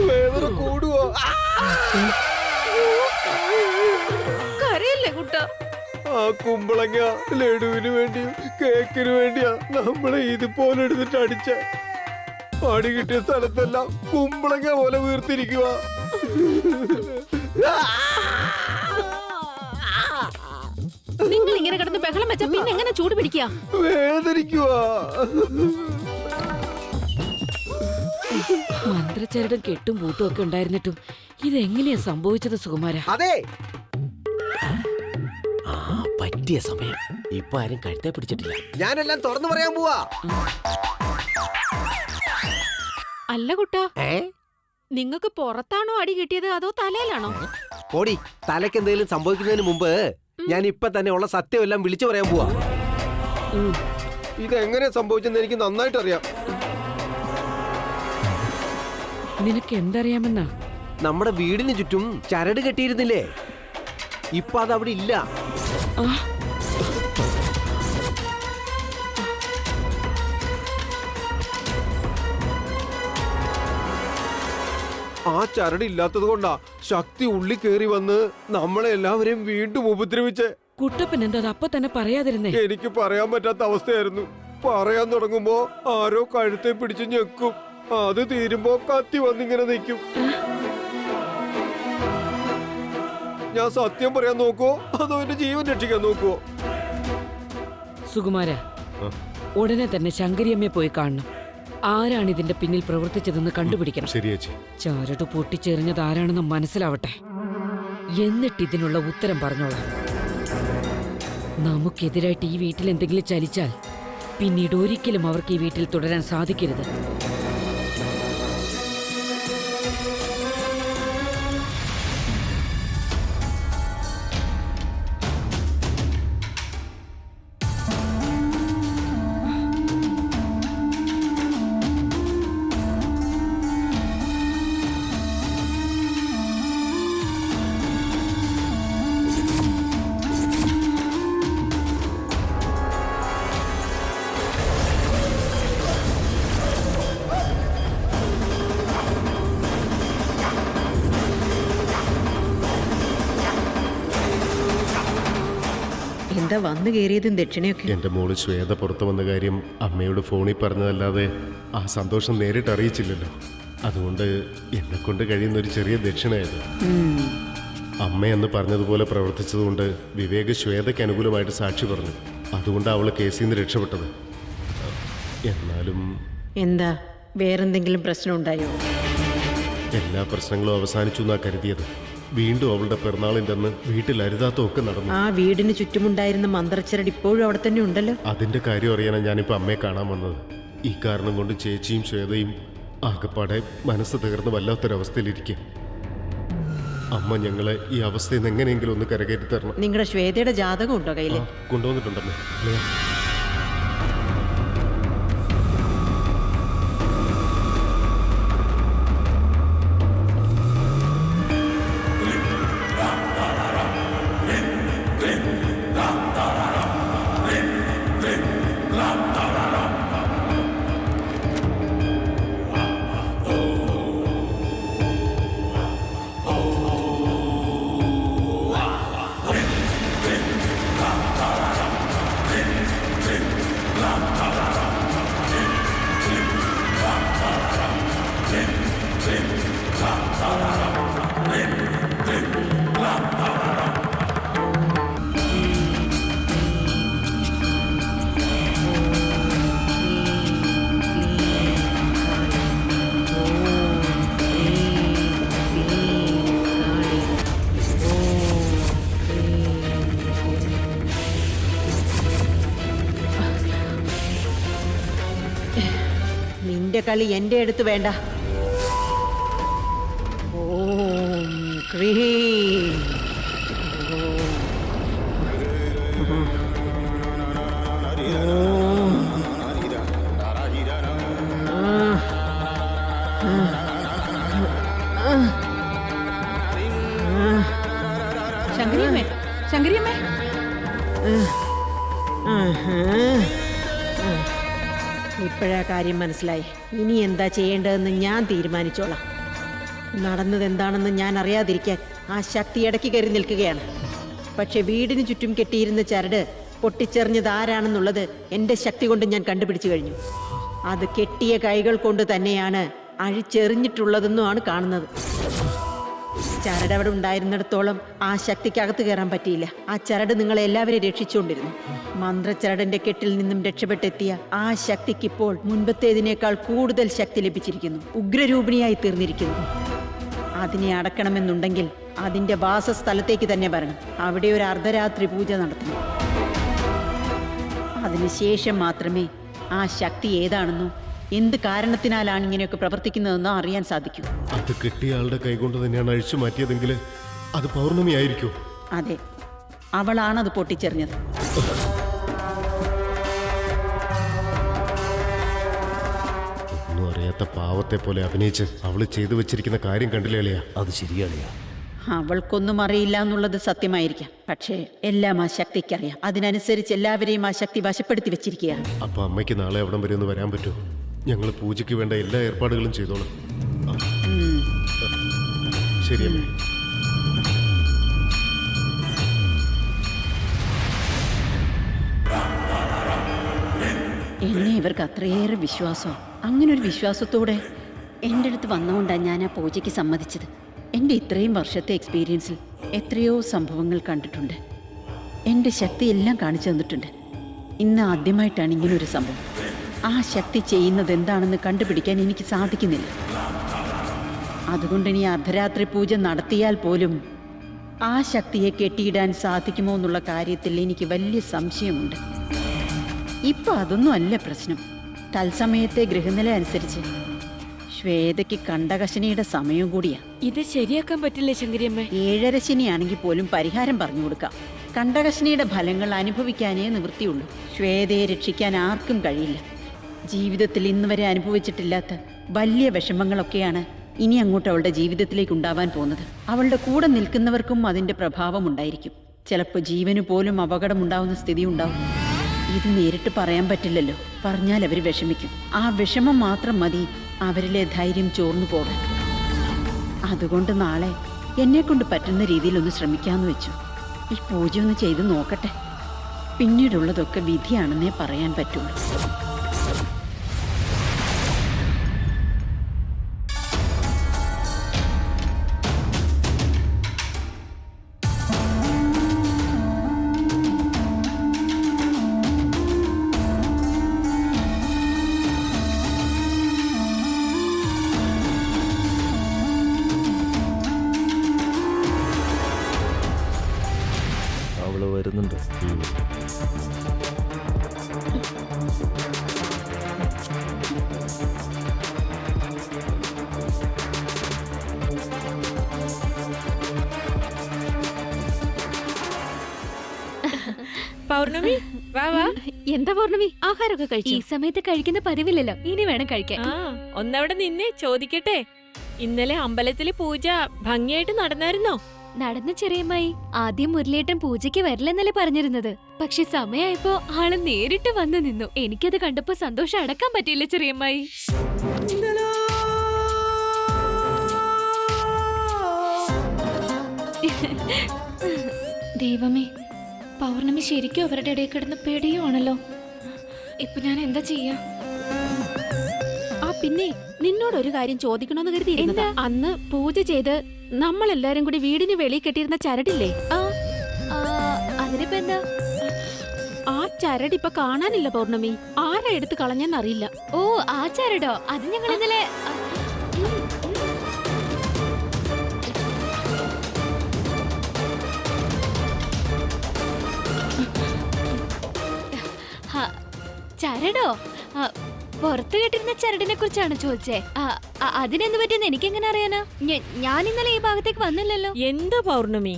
വേദന കൂടുവോ? കരയല്ലേ കുട്ട? ആ കുമ്പളങ്ങ ലഡുവിന് വേണ്ടിയും കേക്കിന് വേണ്ടിയാ നമ്മളെ ഇതുപോലെ എടുത്തിട്ട് അടിച്ച. പണി കിട്ടിയ സ്ഥലത്തെല്ലാം കുമ്പളങ്ങ പോലെ വീർത്തിരിക്കുക. നിങ്ങൾ ഇങ്ങനെ കിടന്ന് ബഹളം വെച്ചാ പിന്നെ എങ്ങനെ ചൂട് പിടിക്കുക? വേദനിക്കുക. മന്ത്രച്ചരടും കെട്ടും പൂട്ടും ഒക്കെ ഉണ്ടായിരുന്നിട്ടും ഇതെങ്ങനെയാ സംഭവിച്ചത് സുകുമാര? അതെ, പറ്റിയ സമയം. ഇപ്പൊ ആരും കഴുത്തെ പിടിച്ചിട്ടില്ല. ഞാനെല്ലാം തുറന്നു പറയാൻ പോവാ. അല്ല കുട്ട, നിങ്ങക്ക് പുറത്താണോ അടി കിട്ടിയത് അതോ തലയിലാണോ? ഓടി, തലയ്ക്ക് എന്തെങ്കിലും സംഭവിക്കുന്നതിന് മുമ്പ് ഞാൻ ഇപ്പൊ തന്നെ ഉള്ള സത്യമെല്ലാം വിളിച്ചു പറയാൻ പോവാ. ഇതെങ്ങനെ സംഭവിച്ചെന്ന് എനിക്ക് നന്നായിട്ട് അറിയാം. നിനക്ക് എന്തറിയാമെന്നാ? നമ്മുടെ വീടിന് ചുറ്റും ചരട് കെട്ടിയിരുന്നില്ലേ? ഇപ്പൊ അതവിടെ ഇല്ല. ആ ചരട് ഇല്ലാത്തത് കൊണ്ടാ ശക്തി ഉള്ളി കേറി വന്ന് നമ്മളെ എല്ലാവരെയും വീണ്ടും ഉപദ്രവിച്ച്. കുട്ടപ്പൻ എന്താ അപ്പൊ തന്നെ പറയാതിരുന്നേ? എനിക്ക് പറയാൻ പറ്റാത്ത അവസ്ഥയായിരുന്നു. പറയാൻ തുടങ്ങുമ്പോ ആരോ കഴുത്തെ പിടിച്ച് ഞെക്കും. അത് തീരുമ്പോ കത്തി വന്നിങ്ങനെ നിൽക്കും. ഞാൻ സത്യം പറയാൻ നോക്കുവോ അതോ എന്റെ ജീവൻ രക്ഷിക്കാൻ നോക്കുവോ? സുകുമാര, ഉടനെ തന്നെ ശങ്കരിയമ്മയെ പോയി കാണണം. ആരാണ് ഇതിന്റെ പിന്നിൽ പ്രവർത്തിച്ചതെന്ന് കണ്ടുപിടിക്കണം. ചരട് പൊട്ടിച്ചെറിഞ്ഞത് ആരാണെന്ന് മനസ്സിലാവട്ടെ. എന്നിട്ട് ഇതിനുള്ള ഉത്തരം പറഞ്ഞോളാം. നമുക്കെതിരായിട്ട് ഈ വീട്ടിൽ എന്തെങ്കിലും ചലിച്ചാൽ പിന്നീട് ഒരിക്കലും അവർക്ക് ഈ വീട്ടിൽ തുടരാൻ സാധിക്കരുത്. എന്താ വന്നു കയറിയതും ദക്ഷിണയൊക്കെ? എന്റെ മോള് ശ്വേത പുറത്തു വന്ന കാര്യം അമ്മയോട് ഫോണിൽ പറഞ്ഞതല്ലാതെ ആ സന്തോഷം നേരിട്ട് അറിയിച്ചില്ലല്ലോ. അതുകൊണ്ട് എന്നെ കൊണ്ട് കഴിയുന്ന ഒരു ചെറിയ ദക്ഷിണയത്. അമ്മയെന്ന് പറഞ്ഞതുപോലെ പ്രവർത്തിച്ചതുകൊണ്ട് വിവേക് ശ്വേതയ്ക്ക് അനുകൂലമായിട്ട് സാക്ഷി പറഞ്ഞു. അതുകൊണ്ട് അവള് കേസിൽ നിന്ന് രക്ഷപ്പെട്ടത്. എന്നാലും എന്താ വേറെന്തെങ്കിലും പ്രശ്നം ഉണ്ടായോ? എല്ലാ പ്രശ്നങ്ങളും അവസാനിച്ചു എന്നാ കരുതിയത്. വീണ്ടും അവളുടെ പിറന്നാളിൻ്റെ അന്ന് വീട്ടിൽ അരുതാത്തമൊക്കെ നടന്നു. ആ വീടിന് ചുറ്റുമുണ്ടായിരുന്ന മന്ത്രച്ചരട് ഇപ്പോഴും അവിടെ തന്നെ ഉണ്ടല്ലോ. അതിന്റെ കാര്യം അറിയാനാണ് ഞാനിപ്പോൾ അമ്മയെ കാണാൻ വന്നത്. ഈ കാരണം കൊണ്ട് ചേച്ചിയും ശ്വേതയും ആകെപ്പാടെ മനസ്സ് തകർന്ന് വല്ലാത്തൊരവസ്ഥയിലിരിക്കുക. അമ്മ ഞങ്ങളെ ഈ അവസ്ഥയിൽ നിന്ന് എങ്ങനെയെങ്കിലും ഒന്ന് കരകയറ്റി തരണം. നിങ്ങളുടെ ശ്വേതയുടെ ജാതകം ഉണ്ടോ കയ്യില്? കൊണ്ടുവന്നിട്ടുണ്ടമ്മേ. നിന്റെ കളി എന്റെ അടുത്ത് വേണ്ട. ഓം ക്രീം. ശങ്കരിയമ്മേ, ശങ്കരിയമ്മേ. ഇപ്പോഴാ കാര്യം മനസ്സിലായി. ഇനി എന്താ ചെയ്യേണ്ടതെന്ന് ഞാൻ തീരുമാനിച്ചോളാം. നടന്നത് എന്താണെന്ന് ഞാൻ അറിയാതിരിക്കാൻ ആ ശക്തി ഇടയ്ക്ക് കയറി നിൽക്കുകയാണ്. പക്ഷെ വീടിന് ചുറ്റും കെട്ടിയിരുന്ന ചരട് പൊട്ടിച്ചെറിഞ്ഞത് ആരാണെന്നുള്ളത് എൻ്റെ ശക്തി കൊണ്ട് ഞാൻ കണ്ടുപിടിച്ചു കഴിഞ്ഞു. അത് കെട്ടിയ കൈകൾ കൊണ്ട് തന്നെയാണ് അഴിച്ചെറിഞ്ഞിട്ടുള്ളതെന്നുമാണ് കാണുന്നത്. ചരട് അവിടെ ഉണ്ടായിരുന്നിടത്തോളം ആ ശക്തിക്കകത്ത് കയറാൻ പറ്റിയില്ല. ആ ചരട് നിങ്ങളെ എല്ലാവരെയും രക്ഷിച്ചുകൊണ്ടിരുന്നു. മന്ത്രച്ചരടിന്റെ കെട്ടിൽ നിന്നും രക്ഷപ്പെട്ടെത്തിയ ആ ശക്തിക്കിപ്പോൾ മുൻപത്തേതിനേക്കാൾ കൂടുതൽ ശക്തി ലഭിച്ചിരിക്കുന്നു. ഉഗ്രരൂപിണിയായി തീർന്നിരിക്കുന്നു. അതിനെ അടക്കണമെന്നുണ്ടെങ്കിൽ അതിന്റെ വാസസ്ഥലത്തേക്ക് തന്നെ വരണം. അവിടെ ഒരു അർദ്ധരാത്രി പൂജ നടത്തണം. അതിനുശേഷം മാത്രമേ ആ ശക്തി ഏതാണെന്നോ എന്ത് കാരണത്തിനാലാണ് ഇങ്ങനെയൊക്കെ പ്രവർത്തിക്കുന്നതെന്നോ അറിയാൻ സാധിക്കൂ. അത് കിട്ടിയ ആളുടെ കൈകൊണ്ട് തന്നെയാണ് അഴിച്ചു മാറ്റിയതെങ്കിൽ അത് പൗർണമി ആയിരിക്കും. അതെ, അവളാണത് പൊട്ടിച്ചെറിഞ്ഞത്. ഒന്നും അറിയാത്ത പാവത്തെ പോലെ അഭിനയിച്ച് അവള് ചെയ്തു വെച്ചിരിക്കുന്ന കാര്യം കണ്ടില്ലേ? അത് ശരിയാണ്. അവൾക്കൊന്നും അറിയില്ല എന്നുള്ളത് സത്യമായിരിക്കാം. പക്ഷേ എല്ലാം ആ ശക്തിക്കറിയാം. അതിനനുസരിച്ച് എല്ലാവരെയും ആ ശക്തി വശപ്പെടുത്തി വെച്ചിരിക്കുകയാണ്. അപ്പൊ അമ്മയ്ക്ക് നാളെ അവിടം വരെ ഒന്ന് വരാൻ പറ്റുമോ? ഞങ്ങൾ പൂജയ്ക്ക് വേണ്ട എല്ലാ ഏർപ്പാടുകളും ചെയ്തോളാം. ശരി അമ്മേ. എന്നെ ഇവർക്ക് അത്രയേറെ വിശ്വാസം. അങ്ങനെ ഒരു വിശ്വാസത്തോടെ എൻ്റെ അടുത്ത് വന്നുകൊണ്ടാണ് ഞാൻ ആ പൂജയ്ക്ക് സമ്മതിച്ചത്. എൻ്റെ ഇത്രയും വർഷത്തെ എക്സ്പീരിയൻസിൽ എത്രയോ സംഭവങ്ങൾ കണ്ടിട്ടുണ്ട്. എൻ്റെ ശക്തി എല്ലാം കാണിച്ചു തന്നിട്ടുണ്ട്. ഇന്ന് ആദ്യമായിട്ടാണ് ഇങ്ങനൊരു സംഭവം. ആ ശക്തി ചെയ്യുന്നത് എന്താണെന്ന് കണ്ടുപിടിക്കാൻ എനിക്ക് സാധിക്കുന്നില്ല. അതുകൊണ്ട് ഇനി അർദ്ധരാത്രി പൂജ നടത്തിയാൽ പോലും ആ ശക്തിയെ കെട്ടിയിടാൻ സാധിക്കുമോ എന്നുള്ള കാര്യത്തിൽ എനിക്ക് വലിയ സംശയമുണ്ട്. ഇപ്പൊ അതൊന്നും അല്ല പ്രശ്നം. തത്സമയത്തെ ഗൃഹനില അനുസരിച്ച് ശ്വേതയ്ക്ക് കണ്ടകശനിയുടെ സമയം കൂടിയാ. ഇത് ശരിയാക്കാൻ പറ്റില്ലേ ശങ്കരിയമ്മേ? 7:30 ശനിയാണെങ്കിൽ പോലും പരിഹാരം പറഞ്ഞു കൊടുക്കാം. കണ്ടകശനിയുടെ ഫലങ്ങൾ അനുഭവിക്കാനേ നിവൃത്തിയുള്ളൂ. ശ്വേതയെ രക്ഷിക്കാൻ ആർക്കും കഴിയില്ല. ജീവിതത്തിൽ ഇന്ന് വരെ അനുഭവിച്ചിട്ടില്ലാത്ത വലിയ വിഷമങ്ങളൊക്കെയാണ് ഇനി അങ്ങോട്ട് അവളുടെ ജീവിതത്തിലേക്ക് ഉണ്ടാവാൻ പോകുന്നത്. അവളുടെ കൂടെ നിൽക്കുന്നവർക്കും അതിന്റെ പ്രഭാവം ഉണ്ടായിരിക്കും. ചിലപ്പോൾ ജീവന് പോലും അപകടമുണ്ടാവുന്ന സ്ഥിതി ഉണ്ടാവും. ഇത് നേരിട്ട് പറയാൻ പറ്റില്ലല്ലോ. പറഞ്ഞാൽ അവർ വിഷമിക്കും. ആ വിഷമം മാത്രം മതി അവരിലെ ധൈര്യം ചോർന്നു പോകാൻ. അതുകൊണ്ട് നാളെ എന്നെക്കൊണ്ട് പറ്റുന്ന രീതിയിലൊന്ന് ശ്രമിക്കാമെന്ന് വെച്ചു. ഈ പൂജ ഒന്ന് ചെയ്ത് നോക്കട്ടെ. പിന്നീടുള്ളതൊക്കെ വിധിയാണെന്നേ പറയാൻ പറ്റുള്ളൂ. വരുന്നുണ്ട്. പൗർണമി വാ വാ. എന്താ പൗർണമി, ആഹാരമൊക്കെ കഴിച്ചു? ഈ സമയത്ത് കഴിക്കുന്ന പതിവില്ലല്ലോ, ഇനി വേണം കഴിക്കാൻ. ഒന്നവിടെ നിന്നെ ചോദിക്കട്ടെ, ഇന്നലെ അമ്പലത്തിലെ പൂജ ഭംഗിയായിട്ട് നടന്നായിരുന്നോ? നടന്ന ചെറിയമ്മായി. ആദ്യം മുരളിയേട്ടൻ പൂജയ്ക്ക് വരില്ലെന്നല്ലേ പറഞ്ഞിരുന്നത്. പക്ഷെ സമയമായപ്പോ ആള് നേരിട്ട് വന്നു നിന്നു. എനിക്കത് കണ്ടപ്പോ സന്തോഷം അടക്കാൻ പറ്റിയില്ല ചെറിയമ്മായി. ദൈവമേ, പൗർണമി ശരിക്കും അവരുടെ ഇടയിൽ കിടന്ന് പേടിയുവാണല്ലോ. ഇപ്പൊ ഞാൻ എന്താ ചെയ്യാ? പിന്നെ നിന്നോടൊരു കാര്യം ചോദിക്കണമെന്ന് കരുതിയിരുന്നതാ. അന്ന് പൂജ ചെയ്ത് നമ്മളെല്ലാരും കൂടി വീടിന് വെളിയിൽ കെട്ടിയിരുന്ന ചരടില്ലേ, അതിനിപ്പോ എന്താ? ആ ചരട് ഇപ്പൊ കാണാനില്ല പൗർണമി. ആരാ എടുത്ത് കളഞ്ഞെന്നറിയില്ല. ഓ, ആ ചരടോ? അത് ഞങ്ങൾ ഇന്നലെ ചരടോ? പുറത്തു കെട്ടിരുന്ന ചരടിനെ കുറിച്ചാണ് ചോദിച്ചേ. അതിനെന്ത് പറ്റിയെന്ന് എനിക്കെങ്ങനെ അറിയാനാ? ഞാൻ ഇന്നലെ ഈ ഭാഗത്തേക്ക് വന്നില്ലല്ലോ. എന്താ പൗർണമി,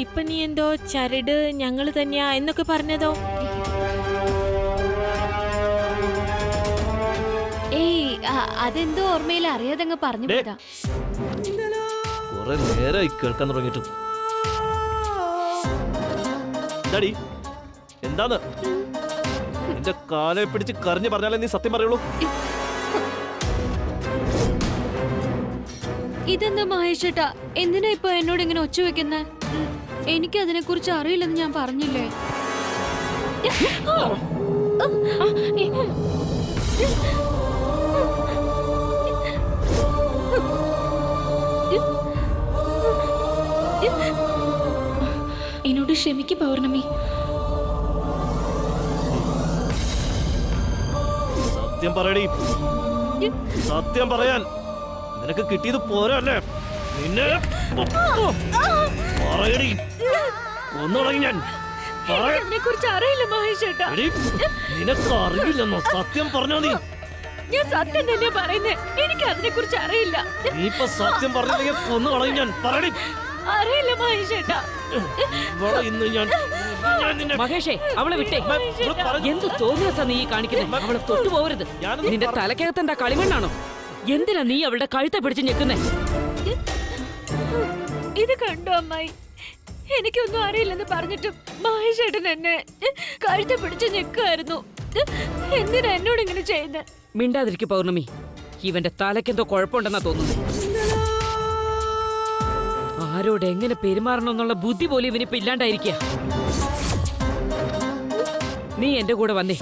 ഇപ്പൊ നീ എന്തോ ചരട് ഞങ്ങള് തന്നെയാ എന്നൊക്കെ പറഞ്ഞതോ? ഏയ്, അതെന്തോ ഓർമ്മയിൽ അറിയാതങ്ങ് പറഞ്ഞു പോയതാ. കുറെ നേരമായി കേൾക്കാൻ തുടങ്ങിയിട്ട്. എന്താന്ന് എന്റെ കാലെ പിടിച്ച് കരഞ്ഞു പറഞ്ഞാലേ നീ സത്യം പറയുള്ളൂ. ഇതെന്താ മഹേഷേട്ടാ, എന്തിനാ ഇപ്പൊ എന്നോട് ഇങ്ങനെ ഒച്ച വെക്കുന്നേ? എനിക്ക് അതിനെ കുറിച്ച് അറിയില്ലെന്ന് ഞാൻ പറഞ്ഞില്ലേ. എന്നോട് ക്ഷമിക്ക് പൗർണമി. സത്യം പറയടി, സത്യം പറയാൻ നിനക്ക് കിട്ടിയത് പോരല്ലേ? നിന്നെ പറയടി, ഒന്നു തുടങ്ങി ഞാൻ. അതിനെ കുറിച്ച് അറിയില്ല മഹേഷേട്ടാ. നിനക്ക് അറിയില്ലെന്നോ? സത്യം പറഞ്ഞോ നീ. ഞാൻ സത്യം തന്നെ പറയുന്നേ, എനിക്ക് അതിനെ കുറിച്ച് അറിയില്ല. നീ ഇപ്പൊ സത്യം പറഞ്ഞില്ലെങ്കിൽ കൊന്നു കളയും ഞാൻ. പറയടി. അറിയില്ല മഹേഷേട്ടാ. ഇവിടെ ഇന്ന് ഞാൻ നിന്നെ മഹേഷേ, അവളെ വിട്ടേ. എന്ത് തോന്നിയ നീ കാണിക്കുന്നത്? അവളെ തൊട്ടുപോകരുത്. നിന്റെ തലക്കകത്ത് എന്താ കളിമണ്ണാണോ? എന്തിനാ നീ അവളുടെ കഴുത്തെ പിടിച്ച് ഞെക്കുന്നേ? ഇത് കണ്ടോ അമ്മായി? എനിക്കൊന്നും അറിയില്ലെന്ന് പറഞ്ഞിട്ടും മഹേഷേട്ടൻ എന്നെ കഴുത്തെ പിടിച്ച് ഞെക്കുമായിരുന്നു. എന്തിനാ എന്നോട് ഇങ്ങനെ ചെയ്യുന്നത്? മിണ്ടാതിരിക്കും പൗർണമി. ഇവന്റെ തലക്കെന്തോ കുഴപ്പമുണ്ടെന്നാ തോന്നുന്നു. ആരോട് എങ്ങനെ പെരുമാറണമെന്നുള്ള ബുദ്ധി പോലും ഇവനിപ്പോ ഇല്ലാണ്ടായിരിക്കുക. നീ എന്റെ കൂടെ വന്നേ.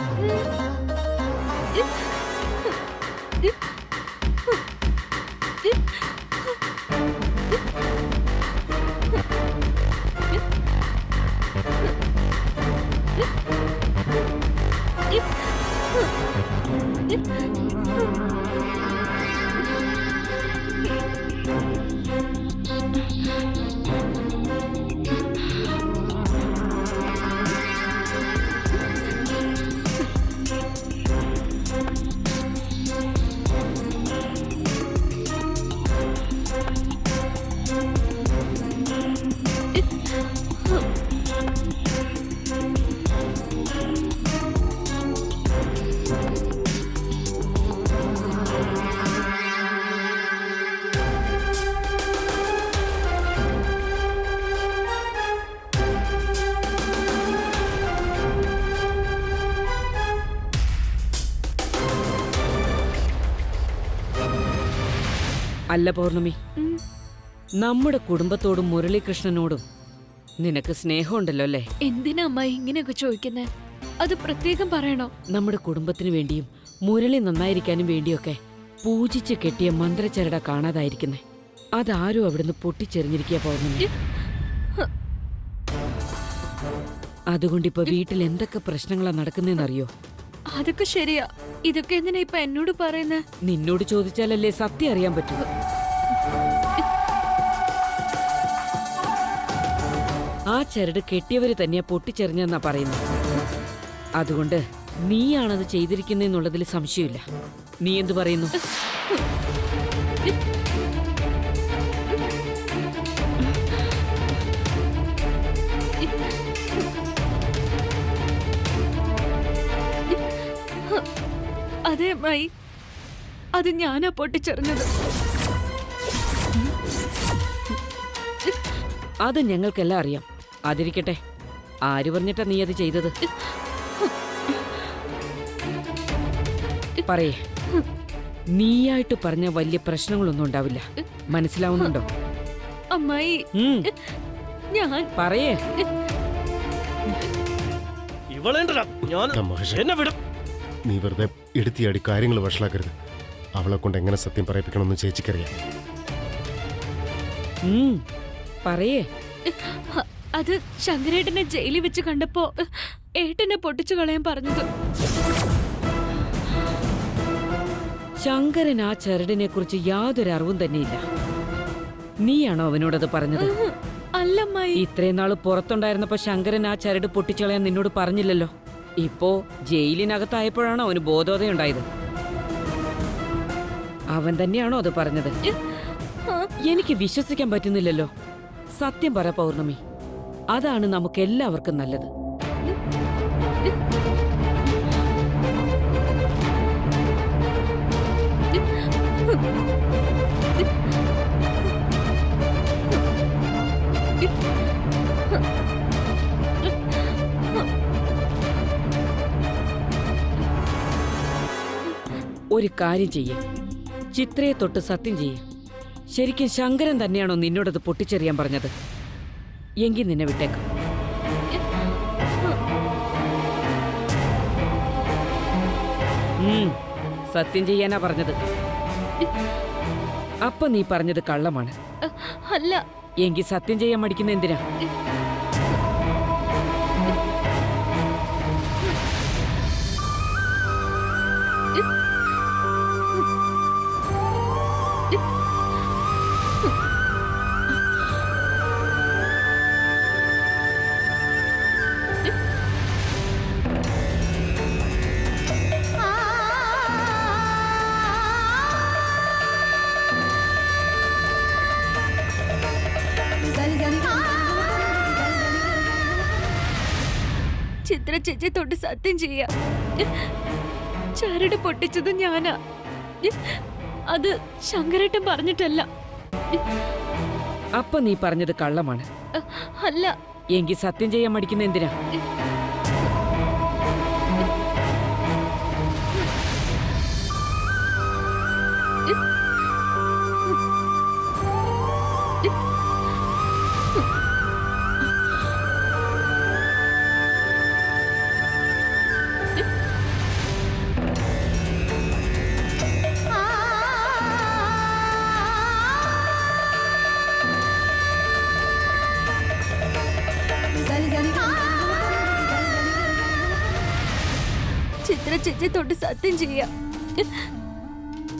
അല്ല പൗർണമി, നമ്മുടെ കുടുംബത്തോടും മുരളീകൃഷ്ണനോടും നിനക്ക് സ്നേഹമുണ്ടല്ലോ അല്ലേ? എന്തിനാ അമ്മായി ഇങ്ങനെയൊക്കെ ചോദിക്കുന്നേ? അത് പ്രത്യേകം പറയണോ? നമ്മുടെ കുടുംബത്തിന് വേണ്ടിയും മുരളി നന്നായിരിക്കാനും വേണ്ടിയൊക്കെ പൂജിച്ച് കെട്ടിയ മന്ത്രച്ചരട കാണാതായിരിക്കുന്നേ. അതാരും അവിടുന്ന് പൊട്ടിച്ചെറിഞ്ഞിരിക്കുക പൗർണമി. അതുകൊണ്ടിപ്പോ വീട്ടിൽ എന്തൊക്കെ പ്രശ്നങ്ങളാ നടക്കുന്നതെന്നറിയോ? അതൊക്കെ ശരിയാ. ഇതൊക്കെ എന്തിനാ ഇപ്പൊ എന്നോട് പറയുന്നേ? നിന്നോട് ചോദിച്ചാലല്ലേ സത്യം അറിയാൻ പറ്റൂ. ആ ചരട് കെട്ടിയവര് തന്നെയാ പൊട്ടിച്ചെറിഞ്ഞെന്നാ പറയുന്നത്. അതുകൊണ്ട് നീയാണത് ചെയ്തിരിക്കുന്നെന്നുള്ളതിൽ സംശയമില്ല. നീ എന്തു പറയുന്നു? അതെ അമ്മായി, അത് ഞാനാ പൊട്ടിച്ചെറിഞ്ഞത്. അത് ഞങ്ങൾക്കെല്ലാം അറിയാം. അതിരിക്കട്ടെ, ആര് പറഞ്ഞിട്ടാ നീ അത് ചെയ്തത്? പറയേ. നീയായിട്ട് പറഞ്ഞ വലിയ പ്രശ്നങ്ങളൊന്നും ഉണ്ടാവില്ല. മനസ്സിലാവുന്നുണ്ടോ? അമ്മായി, ഞാൻ പറയേ. ഇവളേണ്ടല്ല ഞാൻ. എന്നെ വിടും. നീ വെറുതെ എടുത്തിയാടി കാര്യങ്ങൾ വഷളാക്കരുത്. അവളെ കൊണ്ട് എങ്ങനെ സത്യം പറയിപ്പിക്കണമെന്ന് ചേച്ചിക്കറിയാം. പറയേ. അത് ശങ്കരേട്ടനെ ജയിലിൽ വെച്ച് കണ്ടപ്പോ ഏട്ടനെ പൊട്ടിച്ചു കളയാൻ പറഞ്ഞത്. ശങ്കരൻ ആ ചരടിനെ കുറിച്ച് യാതൊരു അറിവും തന്നെയില്ല. നീയാണോ അവനോടത് പറഞ്ഞത്? അല്ലമ്മായി. ഇത്രയും നാള് പുറത്തുണ്ടായിരുന്നപ്പോ ശങ്കരൻ ആ ചരട് പൊട്ടിച്ചളയാൻ നിന്നോട് പറഞ്ഞില്ലല്ലോ. ഇപ്പോ ജയിലിനകത്തായപ്പോഴാണോ അവന് ബോധോദയുണ്ടായത്? അവൻ തന്നെയാണോ അത് പറഞ്ഞത്? എനിക്ക് വിശ്വസിക്കാൻ പറ്റുന്നില്ലല്ലോ. സത്യം പറ പൗർണമി, അതാണ് നമുക്ക് എല്ലാവർക്കും നല്ലത്. ഒരു കാര്യം ചെയ്യേ. ചിത്രയെ തൊട്ട് സത്യം ചെയ്യേ. ശരിക്കും ശങ്കരൻ തന്നെയാണോ നിന്നോടത് പൊട്ടിച്ചെറിയാൻ പറഞ്ഞത്? എങ്കിൽ നിന്നെ വിട്ടേക്കാം. സത്യം ചെയ്യാനാ പറഞ്ഞത്. അപ്പൊ നീ പറഞ്ഞത് കള്ളമാണ്. അല്ല. എങ്കിൽ സത്യം ചെയ്യാൻ മടിക്കുന്ന എന്തിനാ? ചിത്ര ചേച്ചി തൊട്ട് സത്യം ചെയ്യാ, ചരട് പൊട്ടിച്ചത് ഞാനാ. അത് ശങ്കരേട്ടൻ പറഞ്ഞിട്ടല്ല. അപ്പൊ നീ പറഞ്ഞത് കള്ളമാണ്. അല്ല. എങ്കിൽ സത്യം ചെയ്യാൻ മടിക്കുന്ന എന്തിനാ? ചിത്ര ചേച്ചി തൊട്ട് സത്യം ചെയ്യാ,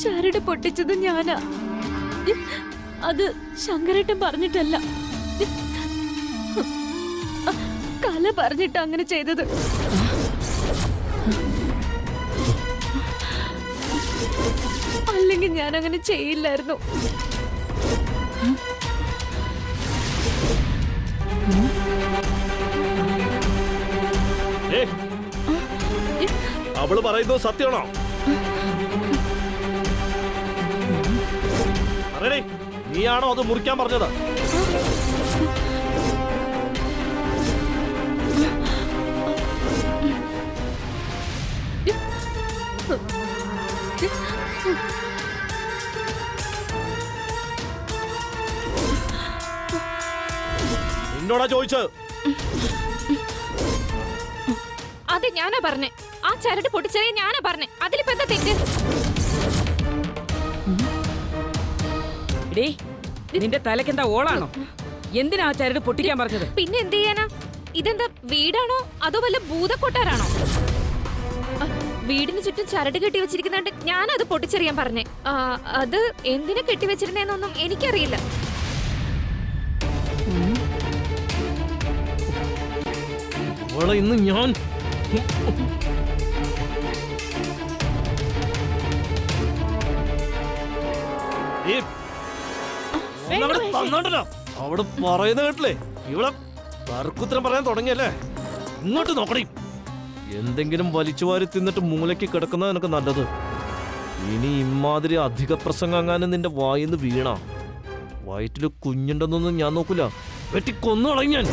ചരട് പൊട്ടിച്ചത് ഞാനാ. അത് ശങ്കരേട്ടൻ പറഞ്ഞിട്ടല്ല. കല പറഞ്ഞിട്ട് അങ്ങനെ ചെയ്തത്. അല്ലെങ്കിൽ ഞാൻ അങ്ങനെ ചെയ്യില്ലായിരുന്നു. അവള് പറയുന്നത് സത്യമാണോ? പറയണേ, നീയാണോ അത് മുറിക്കാൻ പറഞ്ഞത്? എന്നോടാ ചോദിച്ചത്? അത് ഞാനാ പറഞ്ഞേ. ആ ചരട് പൊട്ടിച്ചെറിയ ഞാനാ പറഞ്ഞേ. അതിലിപ്പോ എന്താ തെറ്റ്? നിന്റെ തലക്കെന്താ ഓളാണോ? എന്തിനാ ആ ചരട് പൊട്ടിക്കാൻ പറഞ്ഞത്? പിന്നെ എന്ത് ചെയ്യാനാ? ഇതെന്താ വീടാണോ അതോ വല്ല ഭൂതക്കൊട്ടാരാണോ? വീടിന് ചുറ്റും ചരട് കെട്ടി വെച്ചിരിക്കുന്നുണ്ട്. ഞാനത് പൊട്ടിച്ചെറിയാൻ പറഞ്ഞേ. അത് എന്തിനാ കെട്ടിവെച്ചിരുന്നേന്നൊന്നും എനിക്കറിയില്ല. ഇന്ന് ഞാൻ അവിടെ പറയുന്ന കേട്ടില്ലേ? ഇവിടെ തർക്കുത്തരം പറയാൻ തുടങ്ങിയല്ലേ? ഇങ്ങോട്ട് നോക്കണേ. എന്തെങ്കിലും വലിച്ചുവാരി തിന്നിട്ട് മൂലയ്ക്ക് കിടക്കുന്ന നിനക്ക് നല്ലത്. ഇനി ഇമാതിരി അധിക പ്രസംഗം അങ്ങാനും നിന്റെ വായിന്ന് വീണ വയറ്റില് കുഞ്ഞുണ്ടെന്നൊന്നും ഞാൻ നോക്കൂല. വെട്ടി കൊന്നു കളയും ഞാൻ.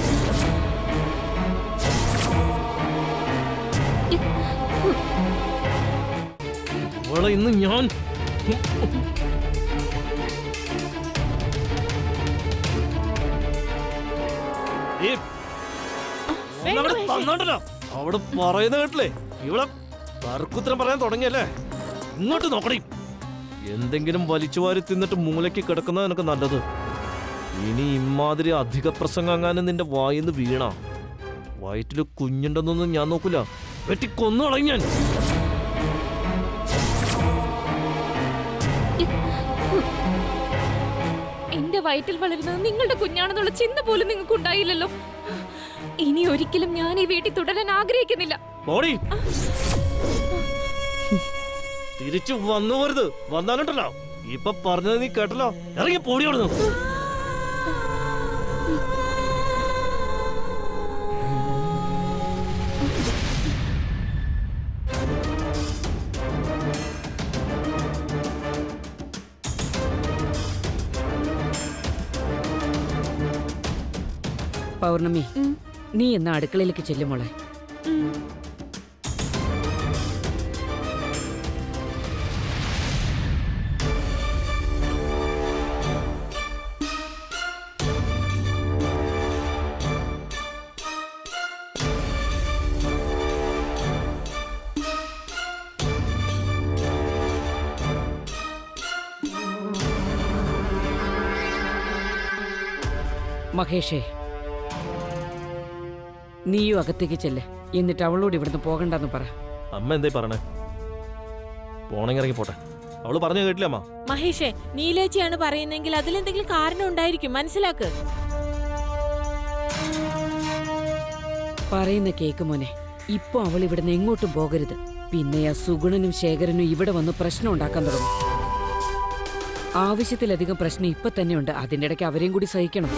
ഇന്ന് ഞാൻ അവിടെ പറയുന്ന കേട്ടില്ലേ? ഇവിടെ തർക്കുത്തരം പറയാൻ തുടങ്ങിയല്ലേ? ഇങ്ങോട്ട് നോക്കണേ. എന്തെങ്കിലും വലിച്ചുവാരി തിന്നിട്ട് മൂലയ്ക്ക് കിടക്കുന്ന നിനക്ക് നല്ലത്. ഇനി ഇമാതിരി അധിക പ്രസംഗം അങ്ങാനും നിന്റെ വായിന്ന് വീണ വയറ്റില് കുഞ്ഞുണ്ടെന്നൊന്നും ഞാൻ നോക്കൂല. വെട്ടി കൊന്നു കളയും ഞാൻ. എന്റെ വയറ്റിൽ വളരുന്നത് നിങ്ങളുടെ കുഞ്ഞാണെന്നുള്ള ചിന്ത പോലും നിങ്ങൾക്ക് ഉണ്ടായില്ലല്ലോ. ഇനി ഒരിക്കലും ഞാൻ ഈ വീട്ടിൽ തുടരാൻ ആഗ്രഹിക്കുന്നില്ല. തിരിച്ചു വന്നു പോരുത്. വന്നാലുണ്ടല്ലോ ഇപ്പൊ പറഞ്ഞത് നീ കേട്ടല്ലോ. ഇറങ്ങി പോടിയോടുന്നു. പൗർണമി, നീ എന്നാ അടുക്കളയിലേക്ക് ചെല്ലുമോളെ. മഹേഷേ, നീയും അകത്തേക്ക് ചെല്ല്. എന്നിട്ട് അവളോട് ഇവിടുന്ന് പോകണ്ടെന്ന് പറ. അമ്മ എന്തേ പറഞ്ഞേ? പോണെങ്കിൽ ഇറങ്ങി പോട്ടെ. അവള് പറഞ്ഞു കേട്ടില്ല അമ്മ. മഹേഷേ, നീലേച്ചിയാണ് പറയുന്നെങ്കിൽ അതിലെന്തെങ്കിലും കാരണം ഉണ്ടായിരിക്കും, മനസ്സിലാക്ക്. പറയുന്ന കേക്ക് മോനെ. ഇപ്പൊ അവൾ ഇവിടുന്ന് എങ്ങോട്ടും പോകരുത്. പിന്നെ ആ സുഗുണനും ശേഖരനും ഇവിടെ വന്ന് പ്രശ്നം ഉണ്ടാക്കാൻ തുടങ്ങും. ആവശ്യത്തിലധികം പ്രശ്നം ഇപ്പൊ തന്നെ ഉണ്ട്. അതിന്റെ ഇടയ്ക്ക് അവരെയും കൂടി സഹിക്കണം.